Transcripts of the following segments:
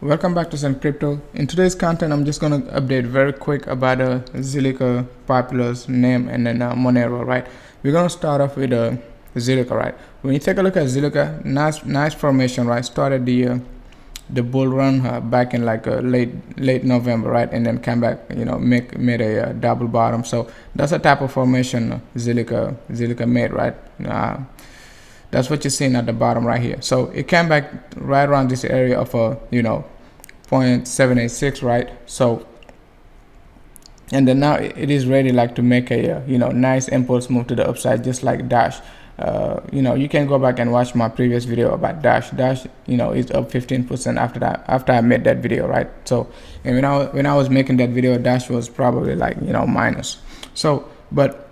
Welcome back to Xem Crypto. In today's content, I'm just going to update very quick about Zilliqa, Populous, Name, and then Monero, right? We're going to start off with Zilliqa, right? When you take a look at Zilliqa, nice formation, right? Started the bull run back in like late November, right? And then came back, made a double bottom. So that's a type of formation Zilliqa made, right? That's what you're seeing at the bottom right here. So it came back right around this area of 0.786, right? So, and then now it is ready like to make a nice impulse move to the upside, just like Dash. You can go back and watch my previous video about Dash. Dash is up 15% after I made that video, right? So, and when I was making that video, Dash was probably like minus. So, but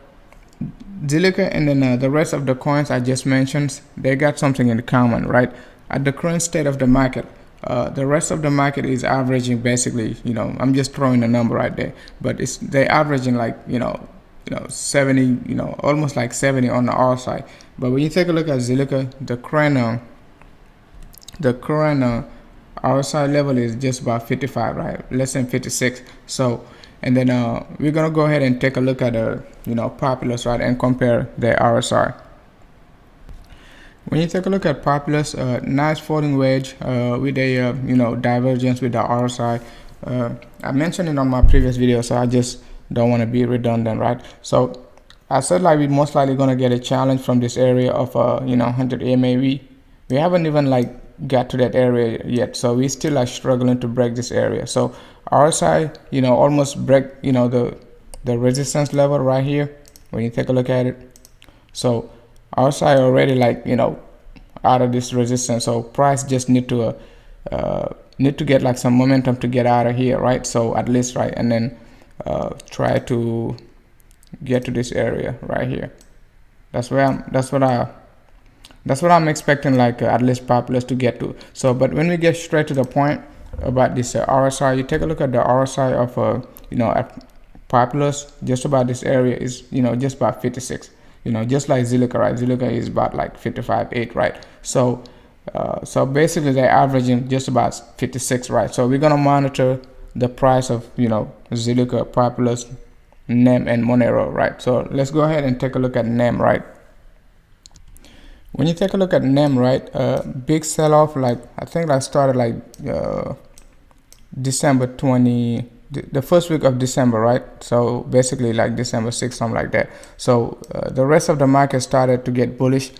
Zilliqa and then the rest of the coins I just mentioned, they got something in common, right? At the current state of the market, the rest of the market is averaging basically, I'm just throwing a number right there, but they're averaging like 70, almost like 70 on the R side. But when you take a look at Zilliqa, the current R side level is just about 55, right? Less than 56. So, and then we're gonna go ahead and take a look at Populous, right, and compare their RSI. When you take a look at Populous, nice falling wedge with a divergence with the RSI. I mentioned it on my previous video, so I just don't want to be redundant, right? So I said like we're most likely gonna get a challenge from this area of 100 MAV. We haven't even like got to that area yet, so we still are struggling to break this area. So RSI almost break the resistance level right here when you take a look at it. So RSI already like out of this resistance, so price just need to get like some momentum to get out of here, right? So at least, right, and then try to get to this area right here. That's what I'm expecting, like at least Populous to get to. So but when we get straight to the point about this RSI, you take a look at the RSI of at Populous, just about this area is just about 56, just like Zilliqa, right? Zilliqa is about like 55.8, right? So so basically they're averaging just about 56, right? So we're gonna monitor the price of Zilliqa, Populous, NEM, and Monero, right? So let's go ahead and take a look at NEM, right? When you take a look at NEM, right, big sell-off, like I think that started like December 20, the first week of December, right? So basically like December 6th, something like that. So the rest of the market started to get bullish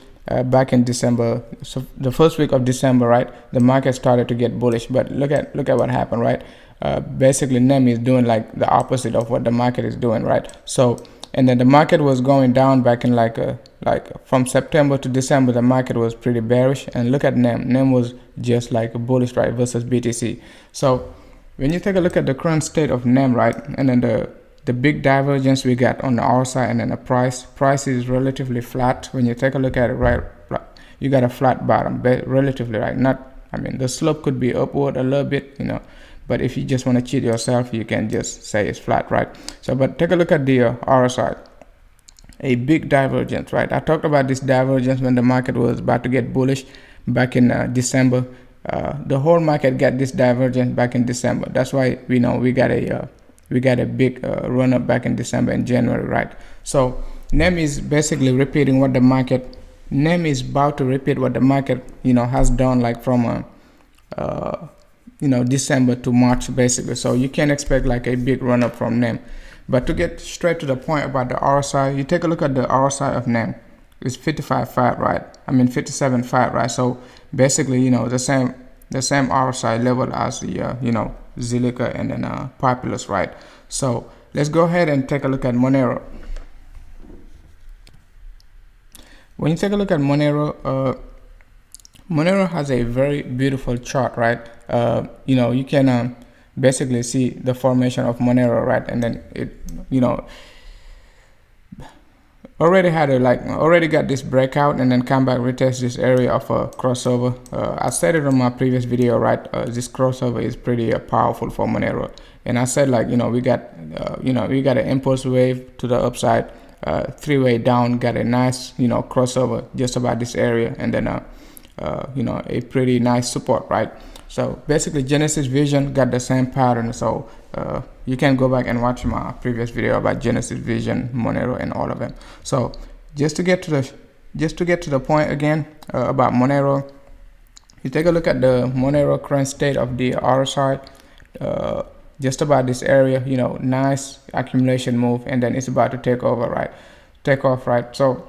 back in December. So the first week of December, right, the market started to get bullish. But look at what happened, right? Basically NEM is doing like the opposite of what the market is doing, right? So, and then the market was going down back in like from September to December, the market was pretty bearish. And look at NEM. NEM was just like a bullish, right, versus BTC. So when you take a look at the current state of NEM, right, and then the big divergence we got on the R side, and then the price is relatively flat. When you take a look at it, right, you got a flat bottom, relatively, right? Not, I mean, the slope could be upward a little bit, but if you just want to cheat yourself, you can just say it's flat, right? So, but take a look at the RSI, a big divergence, right? I talked about this divergence when the market was about to get bullish back in December. The whole market got this divergence back in December. That's why we know we got a big run up back in December and January, right? So NEM is basically repeating what the market. NEM is about to repeat what the market has done, like from December to March, basically. So you can expect like a big run up from NEM. But to get straight to the point about the RSI, you take a look at the RSI of NEM. It's 55.5, right? I mean 57.5, right? So basically, the same RSI level as the Zilliqa and then Populous, right? So let's go ahead and take a look at Monero. When you take a look at Monero, Monero has a very beautiful chart, right? You can basically see the formation of Monero, right? And then it already got this breakout and then come back, retest this area of a crossover. I said it on my previous video, right? This crossover is pretty powerful for Monero, and I said like we got an impulse wave to the upside, three-way down, got a nice crossover just about this area, and then a pretty nice support, right? So basically Genesis Vision got the same pattern. So you can go back and watch my previous video about Genesis Vision, Monero, and all of them. So just to get to the point again about Monero, you take a look at the Monero current state of the RSI, just about this area, you know, nice accumulation move, and then it's about to take over, right? Take off, right? So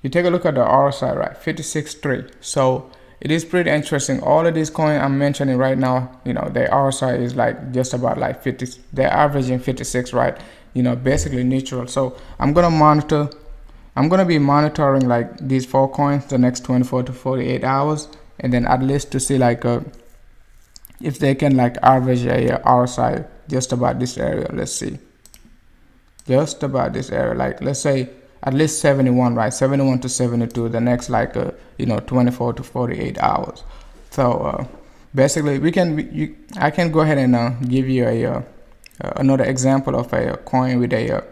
you take a look at the RSI, right? 56.3. So it is pretty interesting. All of these coins I'm mentioning right now, you know, the RSI is like just about like 50. They're averaging 56, right? You know, basically neutral. So I'm gonna be monitoring like these 4 coins the next 24 to 48 hours, and then at least to see like if they can like average a RSI just about this area. Let's see, just about this area, like let's say at least 71, right? 71 to 72 the next like you know, 24 to 48 hours. So basically I can go ahead and give you a another example of a coin with a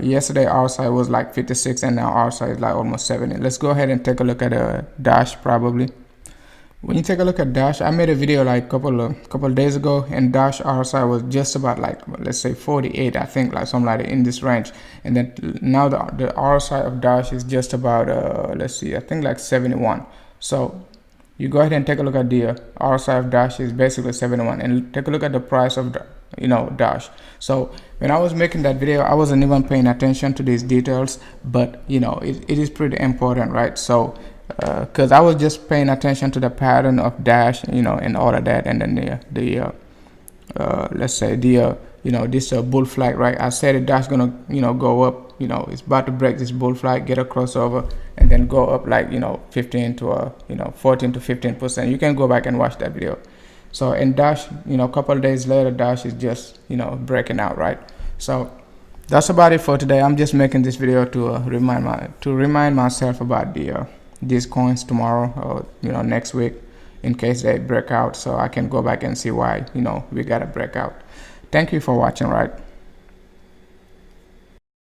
yesterday RSI was like 56, and now RSI is like almost 70. Let's go ahead and take a look at a Dash. Probably when you take a look at Dash, I made a video like couple days ago, and Dash RSI was just about like, let's say 48, I think, like something like that, in this range. And then now the RSI of Dash is just about let's see, I think like 71. So you go ahead and take a look at the RSI of Dash is basically 71, and take a look at the price of you know, Dash. So when I was making that video, I wasn't even paying attention to these details, but you know, it is pretty important, right? So because I was just paying attention to the pattern of Dash, you know, and all of that, and then the let's say the you know, this bull flag, right? I said it, Dash gonna, you know, go up, you know, it's about to break this bull flag, get a crossover, and then go up like, you know, 15 to you know, 14 to 15%. You can go back and watch that video. So in Dash, you know, a couple of days later, Dash is just, you know, breaking out, right? So that's about it for today. I'm just making this video to remind myself about the these coins tomorrow, or you know, next week, in case they break out, so I can go back and see why, you know, we got to break out. Thank you for watching, right?